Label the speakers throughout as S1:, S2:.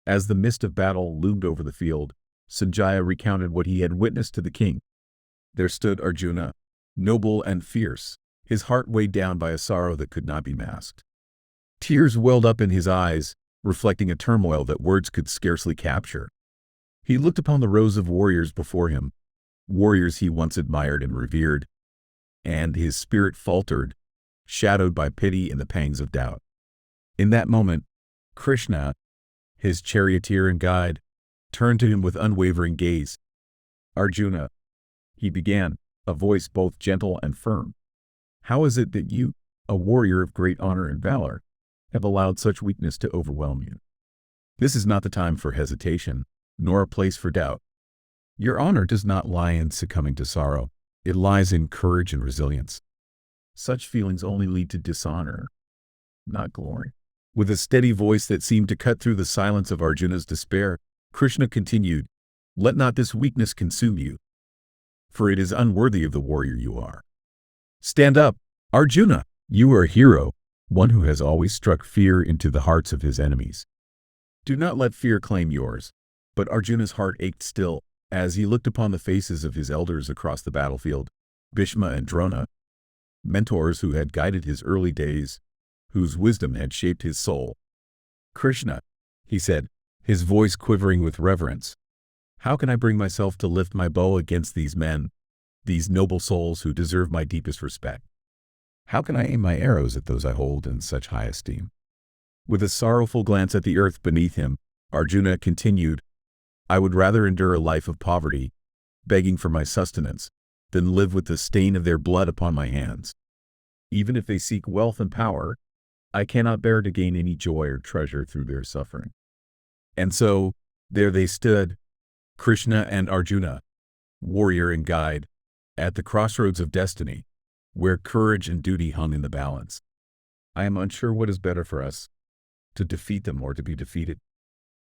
S1: As the mist of battle loomed over the field, Sanjaya recounted what he had witnessed to the king. There stood Arjuna, noble and fierce, his heart weighed down by a sorrow that could not be masked. Tears welled up in his eyes, reflecting a turmoil that words could scarcely capture. He looked upon the rows of warriors before him, warriors he once admired and revered, and his spirit faltered, shadowed by pity and the pangs of doubt. In that moment, Krishna, his charioteer and guide, turned to him with unwavering gaze. "Arjuna," he began, a voice both gentle and firm, "how is it that you, a warrior of great honor and valor, have allowed such weakness to overwhelm you? This is not the time for hesitation, nor a place for doubt. Your honor does not lie in succumbing to sorrow. It lies in courage and resilience. Such feelings only lead to dishonor, not glory." With a steady voice that seemed to cut through the silence of Arjuna's despair, Krishna continued, "Let not this weakness consume you, for it is unworthy of the warrior you are. Stand up, Arjuna! You are a hero, one who has always struck fear into the hearts of his enemies. Do not let fear claim yours." But Arjuna's heart ached still, as he looked upon the faces of his elders across the battlefield, Bhishma and Drona, mentors who had guided his early days, whose wisdom had shaped his soul. "Krishna," he said, his voice quivering with reverence, "how can I bring myself to lift my bow against these men, these noble souls who deserve my deepest respect? How can I aim my arrows at those I hold in such high esteem?" With a sorrowful glance at the earth beneath him, Arjuna continued, "I would rather endure a life of poverty, begging for my sustenance, than live with the stain of their blood upon my hands. Even if they seek wealth and power, I cannot bear to gain any joy or treasure through their suffering." And so, there they stood, Krishna and Arjuna, warrior and guide, at the crossroads of destiny, where courage and duty hung in the balance. "I am unsure what is better for us, to defeat them or to be defeated.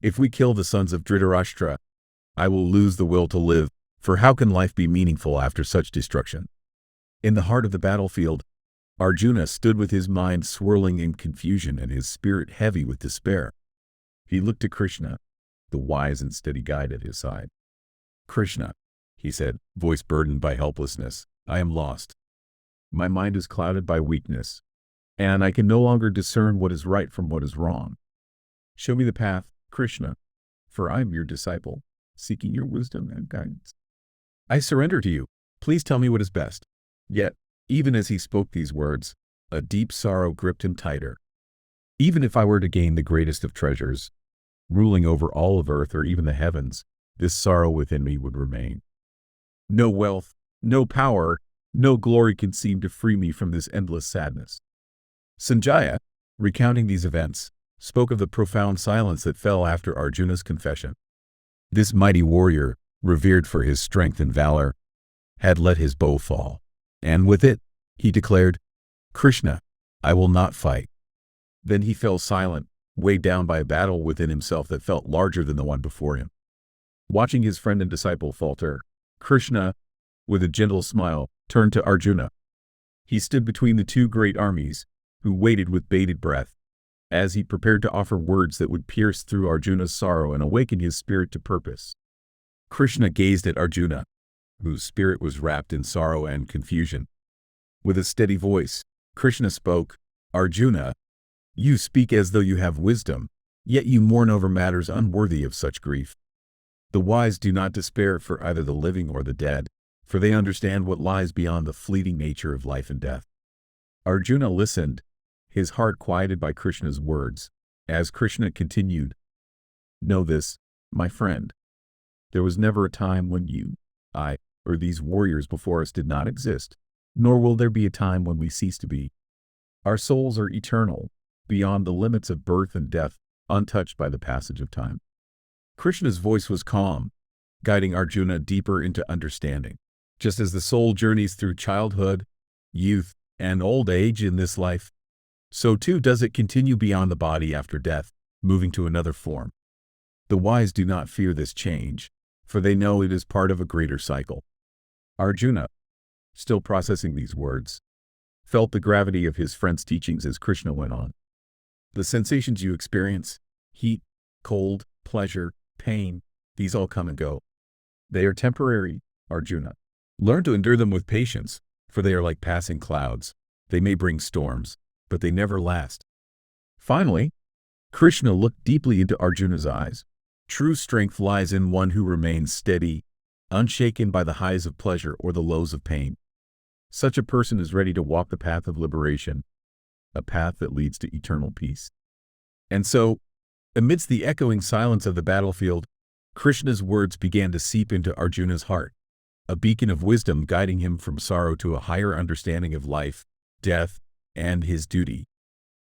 S1: If we kill the sons of Dhritarashtra, I will lose the will to live, for how can life be meaningful after such destruction?" In the heart of the battlefield, Arjuna stood with his mind swirling in confusion and his spirit heavy with despair. He looked to Krishna, the wise and steady guide at his side. "Krishna," he said, voice burdened by helplessness, "I am lost. My mind is clouded by weakness, and I can no longer discern what is right from what is wrong. Show me the path, Krishna, for I am your disciple, seeking your wisdom and guidance. I surrender to you. Please tell me what is best." Yet, even as he spoke these words, a deep sorrow gripped him tighter. "Even if I were to gain the greatest of treasures, ruling over all of earth or even the heavens, this sorrow within me would remain. No wealth, no power, no glory can seem to free me from this endless sadness." Sanjaya, recounting these events, spoke of the profound silence that fell after Arjuna's confession. This mighty warrior, revered for his strength and valor, had let his bow fall, and with it, he declared, "Krishna, I will not fight." Then he fell silent, weighed down by a battle within himself that felt larger than the one before him. Watching his friend and disciple falter, Krishna, with a gentle smile, turned to Arjuna. He stood between the two great armies, who waited with bated breath, as he prepared to offer words that would pierce through Arjuna's sorrow and awaken his spirit to purpose. Krishna gazed at Arjuna, whose spirit was wrapped in sorrow and confusion. With a steady voice, Krishna spoke, "Arjuna, you speak as though you have wisdom, yet you mourn over matters unworthy of such grief. The wise do not despair for either the living or the dead, for they understand what lies beyond the fleeting nature of life and death." Arjuna listened, his heart quieted by Krishna's words, as Krishna continued, "Know this, my friend. There was never a time when you, I, or these warriors before us did not exist, nor will there be a time when we cease to be. Our souls are eternal, beyond the limits of birth and death, untouched by the passage of time." Krishna's voice was calm, guiding Arjuna deeper into understanding. Just as the soul journeys through childhood, youth, and old age in this life, so too does it continue beyond the body after death, moving to another form. The wise do not fear this change, for they know it is part of a greater cycle. Arjuna, still processing these words, felt the gravity of his friend's teachings as Krishna went on. "The sensations you experience, heat, cold, pleasure, pain, these all come and go. They are temporary, Arjuna. Learn to endure them with patience, for they are like passing clouds. They may bring storms, but they never last. Finally, Krishna looked deeply into Arjuna's eyes. True strength lies in one who remains steady, unshaken by the highs of pleasure or the lows of pain. Such a person is ready to walk the path of liberation, a path that leads to eternal peace. And so, amidst the echoing silence of the battlefield, Krishna's words began to seep into Arjuna's heart, a beacon of wisdom guiding him from sorrow to a higher understanding of life, death, and his duty.